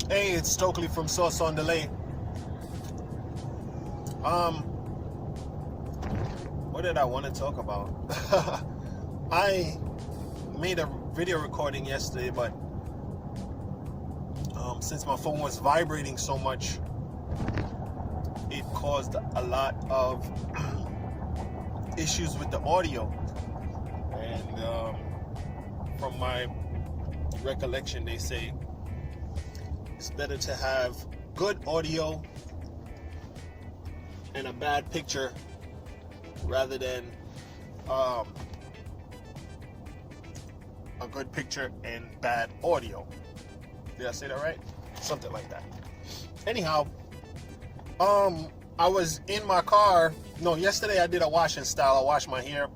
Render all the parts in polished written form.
Hey, it's Stokely from ONdulee. What did I want to talk about? I made a video recording yesterday, but since my phone was vibrating so much, it caused a lot of issues with the audio. And from my recollection, they say it's better to have good audio and a bad picture rather than a good picture and bad audio. Did I say that right? Something like that. Anyhow, I was in my car. No, yesterday I did a wash and style. I washed my hair.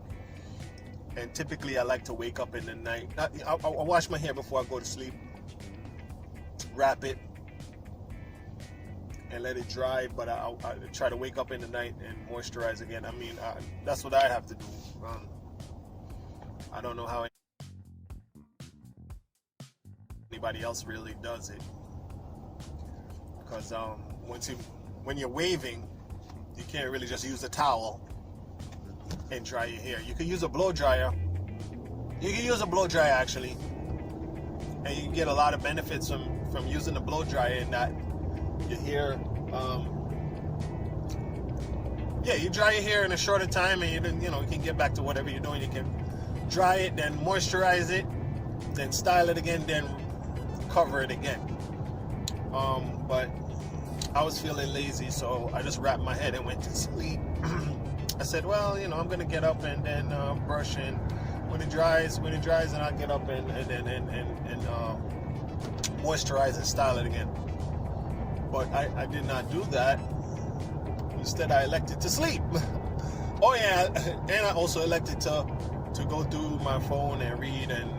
And typically I like to wake up in the night. I wash my hair before I go to sleep. Wrap it and let it dry, but I try to wake up in the night and moisturize again. I mean, that's what I have to do. I don't know how anybody else really does it, because when you're waving, you can't really just use a towel and dry your hair. You can use a blow dryer. You can use a blow dryer actually, and you can get a lot of benefits from using the blow dryer in that your hair, you dry your hair in a shorter time, and you can get back to whatever you're doing. You can dry it, then moisturize it, then style it again, then cover it again. But I was feeling lazy, so I just wrapped my head and went to sleep. I said, well, I'm gonna get up and then brush, and when it dries, and I'll get up and moisturize and style it again. But I did not do that. Instead, I elected to sleep. Oh yeah, and I also elected to go through my phone and read and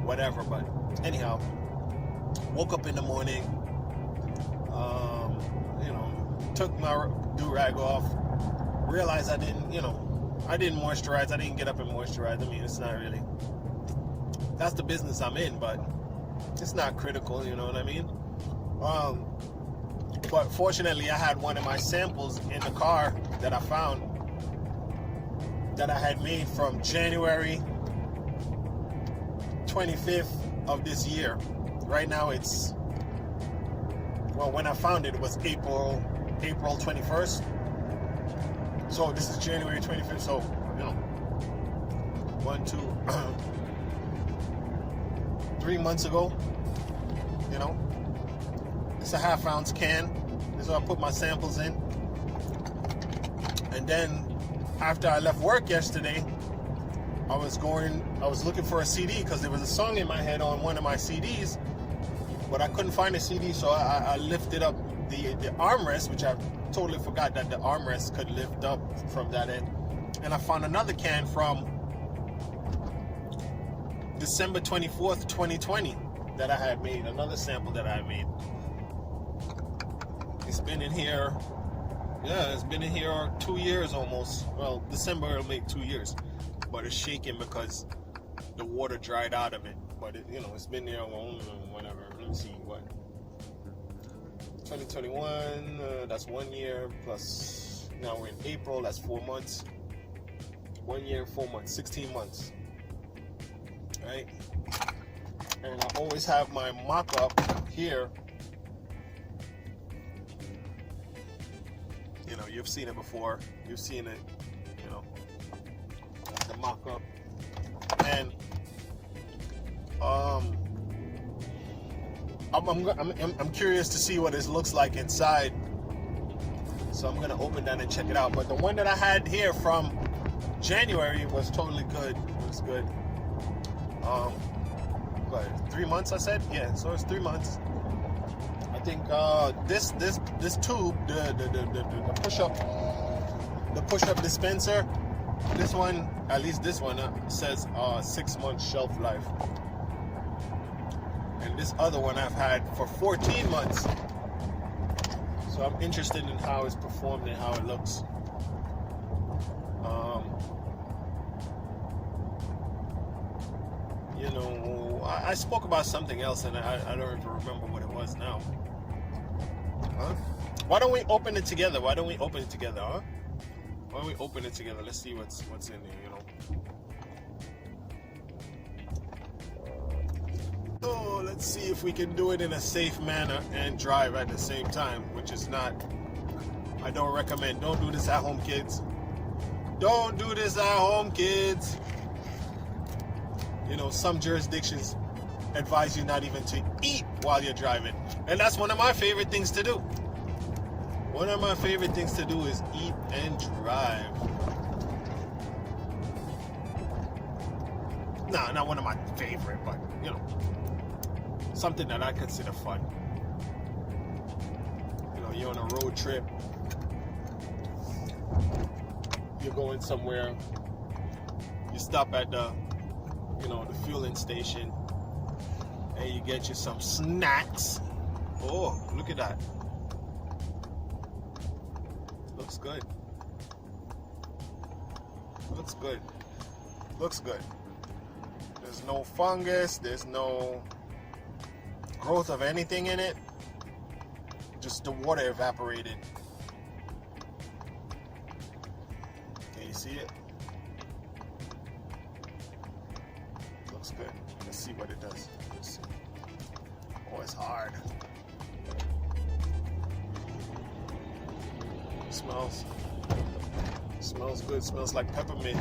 whatever. But anyhow, woke up in the morning, took my do-rag off, realized I didn't moisturize. I didn't get up and moisturize. I mean, it's not really, that's the business I'm in, but it's not critical, you know what I mean? But fortunately, I had one of my samples in the car that I found that I had made from January 25th of this year. Right now it's, when I found it, it was April 21st. So this is January 25th. So, 3 months ago, it's a half-ounce can. This is where I put my samples in. And then after I left work yesterday, I was looking for a CD because there was a song in my head on one of my CDs, but I couldn't find a CD, so I lifted up the armrest, which I totally forgot that the armrest could lift up from that end. And I found another can from December 24th, 2020 that I had made, another sample that I had made. It's been in here, it's been in here 2 years almost. Well, December will make 2 years, but it's shaking because the water dried out of it. But it's been there, whatever. Let me see what. 2021, that's 1 year, plus now we're in April, that's 4 months. 1 year, 4 months, 16 months. Right? And I always have my mock-up here. You've seen it before. You've seen it, that's the mock-up. And I'm curious to see what it looks like inside. So I'm gonna open that and check it out. But the one that I had here from January was totally good. It was good. But 3 months, I said? Yeah, so it's 3 months. I think this tube, the push-up dispenser, this one, at least this one, says 6 months shelf life. And this other one I've had for 14 months. So I'm interested in how it's performed and how it looks. I spoke about something else, and I don't even remember what it was now. Huh? Why don't we open it together? Huh? Why don't we open it together? Let's see what's in there, Oh, let's see if we can do it in a safe manner and drive at the same time, which is not, I don't recommend. Don't do this at home, kids. Don't do this at home, kids. Some jurisdictions advise you not even to eat while you're driving. And that's one of my favorite things to do. One of my favorite things to do is eat and drive. Nah, not one of my favorite, but, something that I consider fun. You're on a road trip. You're going somewhere. You stop at the fueling station, and you get you some snacks. Oh, look at that. Looks good. Looks good. There's no fungus. There's no growth of anything in it. Just the water evaporated. Can you see it? Looks good. Let's see what it does. Let's see. Oh, it's hard. Smells good. Smells like peppermint.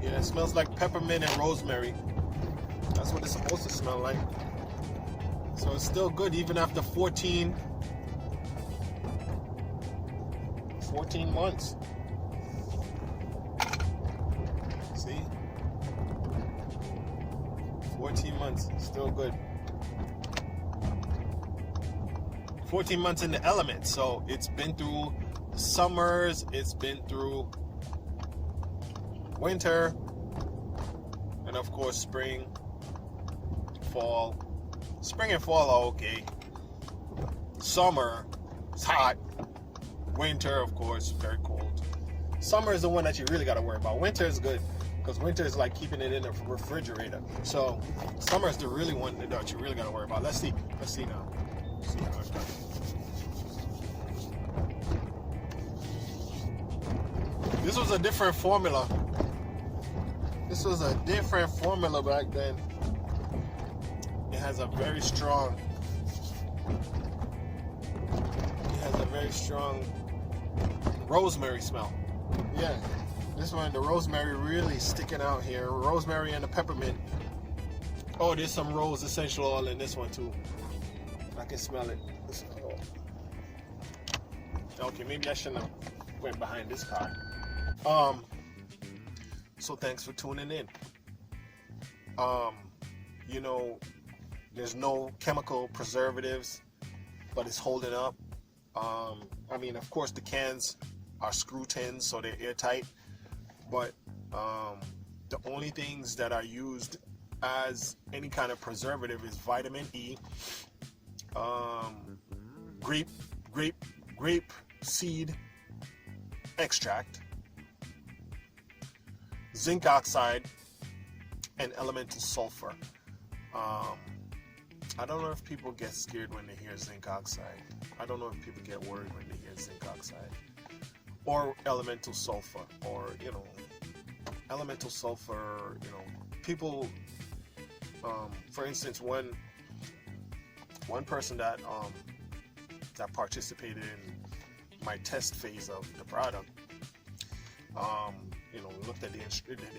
Yeah, it smells like peppermint and rosemary. That's what it's supposed to smell like. So it's still good even after 14 months. See? 14 months, still good. 14 months in the element, so it's been through summers, it's been through winter, and of course spring, fall. Spring and fall are okay. Summer, it's hot. Winter, of course, very cold. Summer is the one that you really got to worry about. Winter is good, because winter is like keeping it in the refrigerator. So summer is the really one that you really got to worry about. Let's see now. Let's see how it's done. This was a different formula. Back then. It has a very strong rosemary smell. Yeah, this one, the rosemary really sticking out here. Rosemary and the peppermint. Oh, there's some rose essential oil in this one too. I can smell it. Okay, maybe I shouldn't have went behind this car. So thanks for tuning in. There's no chemical preservatives, but it's holding up. Of course the cans are screw tins, so they're airtight, but the only things that are used as any kind of preservative is vitamin E, grape seed extract, zinc oxide, and elemental sulfur. I don't know if people get scared when they hear zinc oxide. I don't know if people get worried when they hear zinc oxide. Or elemental sulfur. Or, elemental sulfur, people, for instance, one person that participated in my test phase of the product, looked at the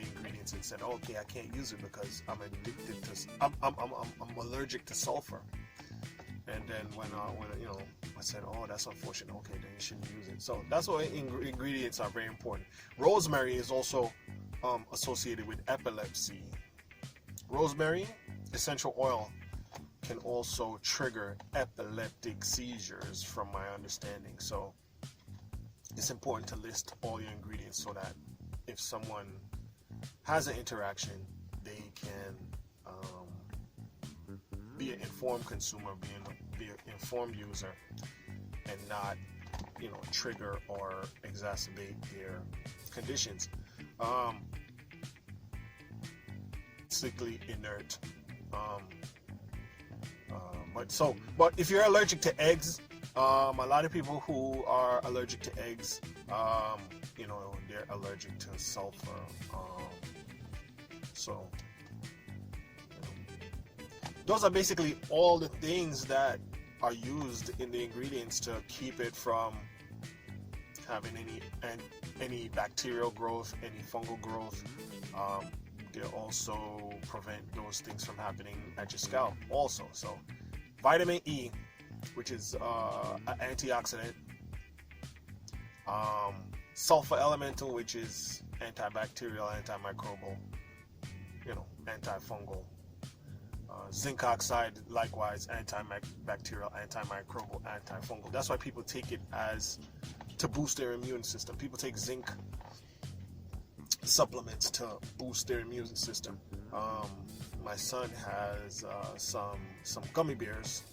ingredients and said, okay, I can't use it because I'm addicted to, I'm allergic to sulfur. And then when I said, oh, that's unfortunate. Okay, then you shouldn't use it. So that's why ingredients are very important. Rosemary is also associated with epilepsy. Rosemary essential oil can also trigger epileptic seizures, from my understanding. So it's important to list all your ingredients so that if someone has an interaction, they can be an informed consumer, be an informed user, and not, trigger or exacerbate their conditions. basically inert. But if you're allergic to eggs, a lot of people who are allergic to eggs, they're allergic to sulfur. Those are basically all the things that are used in the ingredients to keep it from having any bacterial growth, any fungal growth. They also prevent those things from happening at your scalp also. So vitamin E, which is an antioxidant, sulfur elemental, which is antibacterial, antimicrobial, antifungal. Zinc oxide, likewise, antibacterial, antimicrobial, antifungal. That's why people take it to boost their immune system. People take zinc supplements to boost their immune system. My son has some gummy bears,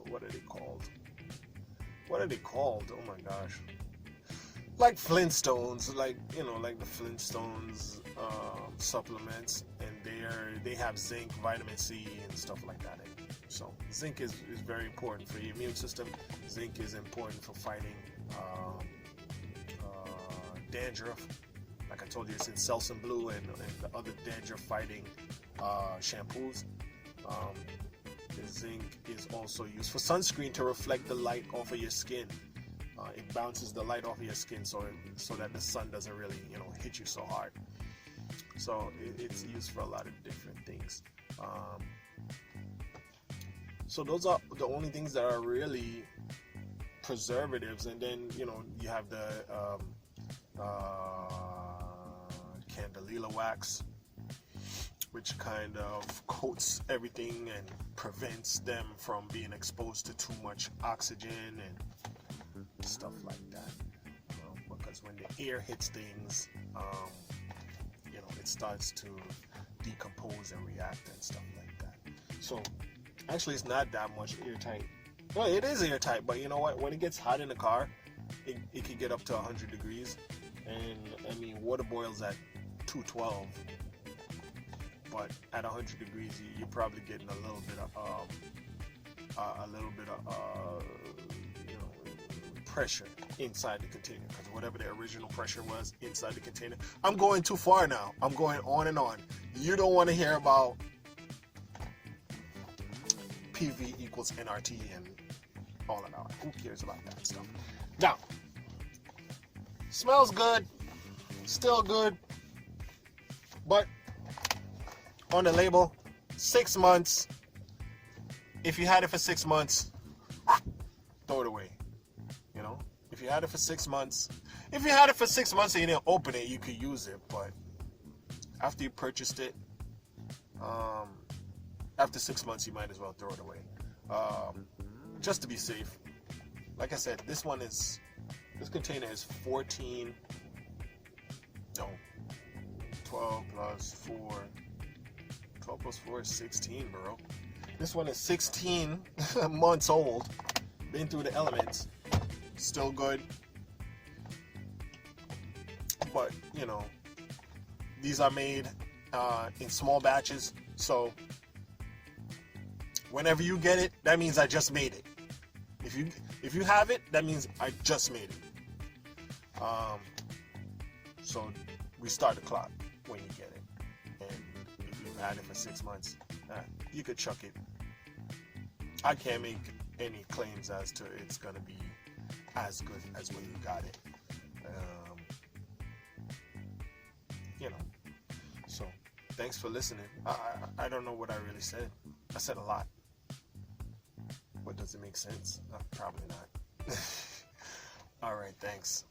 what are they called? Oh my gosh. Like Flintstones, like the Flintstones supplements, and they have zinc, vitamin C, and stuff like that in it. So zinc is very important for your immune system. Zinc is important for fighting dandruff. Like I told you, it's in Selsun Blue and the other dandruff fighting shampoos. The zinc is also used for sunscreen to reflect the light off of your skin. It bounces the light off of your skin so that the sun doesn't really hit you so hard. So it's used for a lot of different things. So those are the only things that are really preservatives. And then you have the candelilla wax, which kind of coats everything and prevents them from being exposed to too much oxygen and stuff like that, because when the air hits things, it starts to decompose and react and stuff like that. So actually it's not that much airtight. Well, it is airtight, but you know what, when it gets hot in the car, it can get up to 100 degrees, and I mean water boils at 212, but at 100 degrees you're probably getting a little bit of pressure inside the container, because whatever the original pressure was inside the container. I'm going too far now. I'm going on and on. You don't want to hear about PV equals nRT and all of that. Who cares about that stuff? Now, smells good, still good, but on the label, 6 months. If you had it for 6 months, throw it away. If you had it for 6 months, and you didn't open it, you could use it. But after you purchased it, after 6 months, you might as well throw it away, just to be safe. Like I said, this container is 12 plus 4 is 16, bro. This one is 16 months old, been through the elements, still good. But these are made in small batches, so whenever you get it, that means I just made it. If you have it, that means I just made it. So we start the clock when you get it, and if you've had it for 6 months, you could chuck it. I can't make any claims as to it's gonna be as good as when you got it. So thanks for listening. I don't know what I really said. I said a lot. But does it make sense? Probably not. All right, thanks.